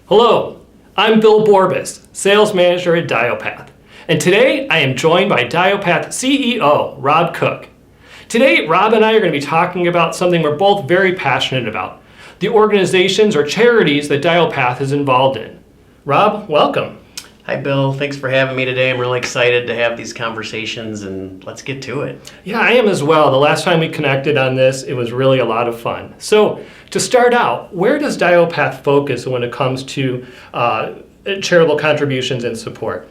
Hello, I'm Bill Borbas, Sales Manager at DYOPATH, and today I am joined by DYOPATH CEO, Rob Koch. Today, Rob and I are going to be talking about something we're both very passionate about, the organizations or charities that DYOPATH is involved in. Rob, welcome. Hi Bill, thanks for having me today. I'm really excited to have these conversations and let's get to it. Yeah, I am as well. The last time we connected on this, it was really a lot of fun. So to start out, where does DYOPATH focus when it comes to charitable contributions and support?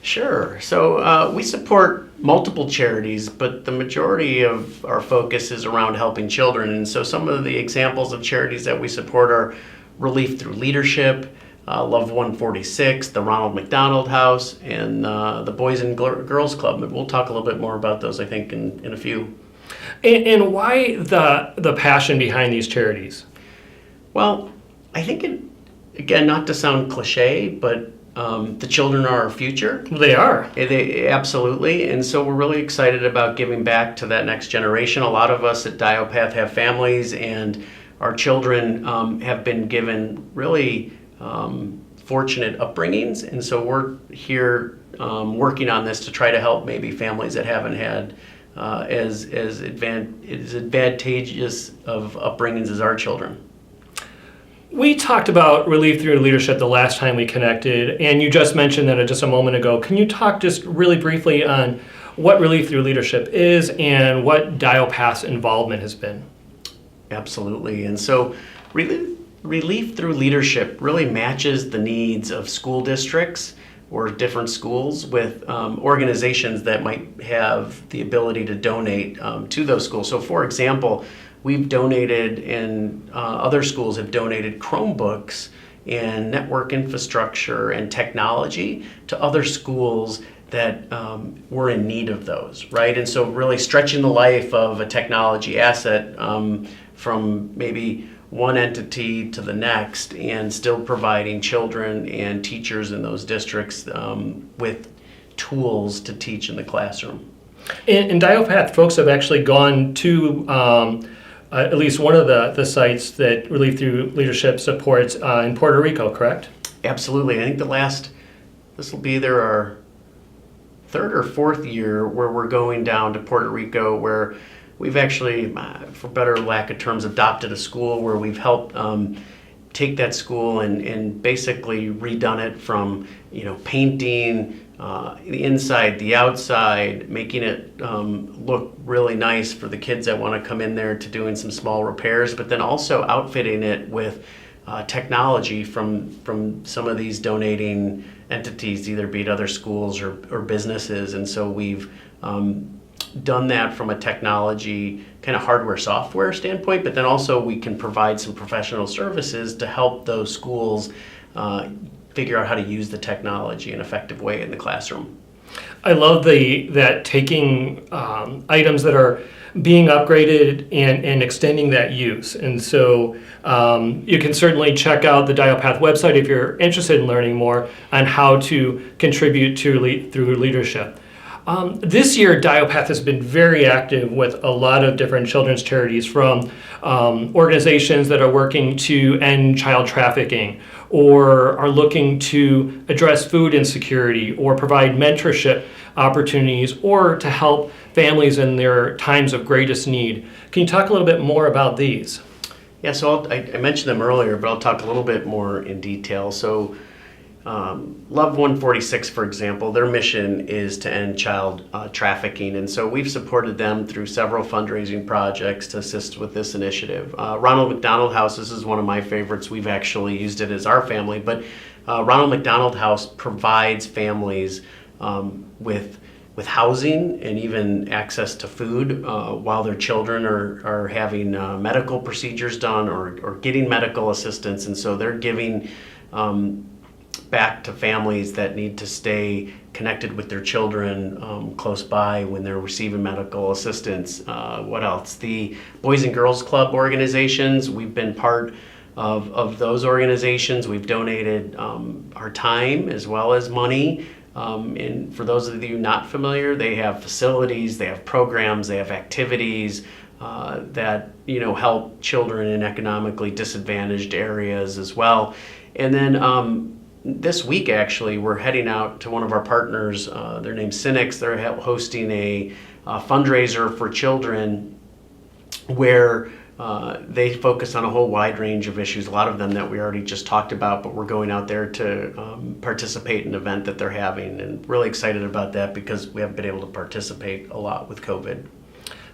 Sure. So we support multiple charities, but the majority of our focus is around helping children. And so some of the examples of charities that we support are Relief Through Leadership, Love 146, the Ronald McDonald House, and the Boys and Girls Club. We'll talk a little bit more about those, I think, in a few. And why the passion behind these charities? Well, I think, again, not to sound cliche, but the children are our future. They are. They, absolutely. And so we're really excited about giving back to that next generation. A lot of us at DYOPATH have families, and our children have been given really fortunate upbringings, and so we're here working on this to try to help maybe families that haven't had as advantageous of upbringings as our children. We talked about Relief Through Leadership the last time we connected, and you just mentioned that just a moment ago. Can you talk just really briefly on what Relief Through Leadership is and what DYOPATH's involvement has been? Absolutely. And so Relief Through Leadership really matches the needs of school districts or different schools with organizations that might have the ability to donate to those schools. So for example, we've donated, and other schools have donated Chromebooks and network infrastructure and technology to other schools that were in need of those, right? And so really stretching the life of a technology asset from maybe one entity to the next, and still providing children and teachers in those districts with tools to teach in the classroom. And DYOPATH folks have actually gone to at least one of the sites that Relief Through Leadership supports in Puerto Rico, correct? Absolutely. I think this will be either our third or fourth year where we're going down to Puerto Rico, where we've actually, for better lack of terms, adopted a school where we've helped take that school and basically redone it from, painting the inside, the outside, making it look really nice for the kids that want to come in there, to doing some small repairs, but then also outfitting it with technology from some of these donating entities, either be it other schools or businesses. And so we've done that from a technology kind of hardware software standpoint, but then also we can provide some professional services to help those schools figure out how to use the technology in an effective way in the classroom. I love that taking items that are being upgraded and extending that use. And so you can certainly check out the DYOPATH website if you're interested in learning more on how to contribute through leadership. This year, DYOPATH has been very active with a lot of different children's charities, from organizations that are working to end child trafficking, or are looking to address food insecurity, or provide mentorship opportunities, or to help families in their times of greatest need. Can you talk a little bit more about these? Yeah, so I mentioned them earlier, but I'll talk a little bit more in detail. So Love 146, for example, their mission is to end child trafficking, and so we've supported them through several fundraising projects to assist with this initiative. Ronald McDonald House, this is one of my favorites. We've actually used it as our family, but Ronald McDonald House provides families with housing and even access to food while their children are having medical procedures done or getting medical assistance, and so they're giving back to families that need to stay connected with their children close by when they're receiving medical assistance. What else? The Boys and Girls Club organizations, we've been part of those organizations. We've donated our time as well as money. And for those of you not familiar, they have facilities, they have programs, they have activities that help children in economically disadvantaged areas as well. And then this week, actually, we're heading out to one of our partners. Their name's Cynics. They're hosting a fundraiser for children where they focus on a whole wide range of issues, a lot of them that we already just talked about, but we're going out there to participate in an event that they're having, and really excited about that because we haven't been able to participate a lot with COVID.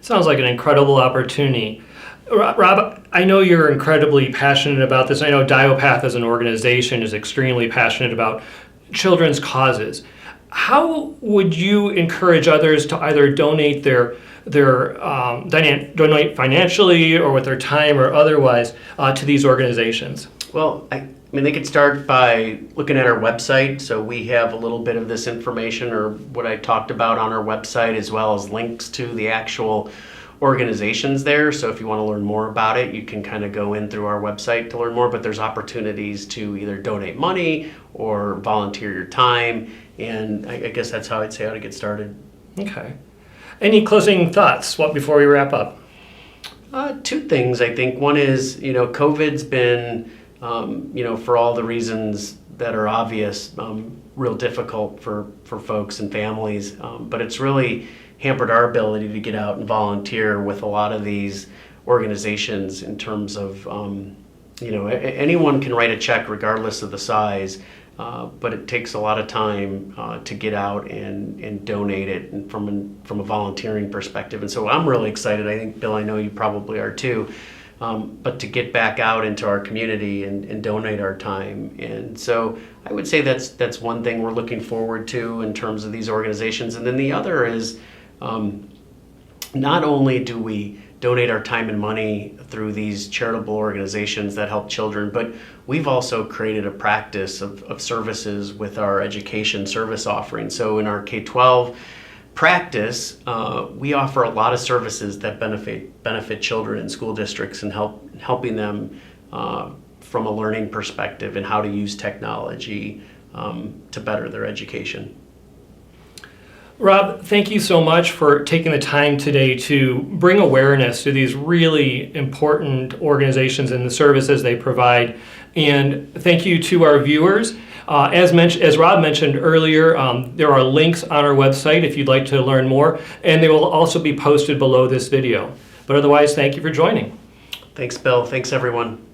Sounds like an incredible opportunity. Rob, I know you're incredibly passionate about this. I know DYOPATH as an organization is extremely passionate about children's causes. How would you encourage others to either donate donate financially or with their time or otherwise to these organizations? Well, I mean, they could start by looking at our website. So we have a little bit of this information, or what I talked about, on our website, as well as links to the actual organizations there. So if you want to learn more about it, you can kind of go in through our website to learn more, but there's opportunities to either donate money or volunteer your time. And I guess that's how I'd say how to get started. Okay. Any closing thoughts before we wrap up? Two things, I think. One is, COVID's been, for all the reasons that are obvious, real difficult for folks and families. But it's really hampered our ability to get out and volunteer with a lot of these organizations in terms of, anyone can write a check regardless of the size, but it takes a lot of time to get out and donate it, and from a volunteering perspective. And so I'm really excited. I think, Bill, I know you probably are too, but to get back out into our community and donate our time. And so I would say that's one thing we're looking forward to in terms of these organizations. And then the other is, not only do we donate our time and money through these charitable organizations that help children, but we've also created a practice of services with our education service offering. So in our K-12 practice, we offer a lot of services that benefit children in school districts and helping them from a learning perspective and how to use technology to better their education. Rob, thank you so much for taking the time today to bring awareness to these really important organizations and the services they provide. And thank you to our viewers. As Rob mentioned earlier, there are links on our website if you'd like to learn more, and they will also be posted below this video. But otherwise, thank you for joining. Thanks, Bill. Thanks, everyone.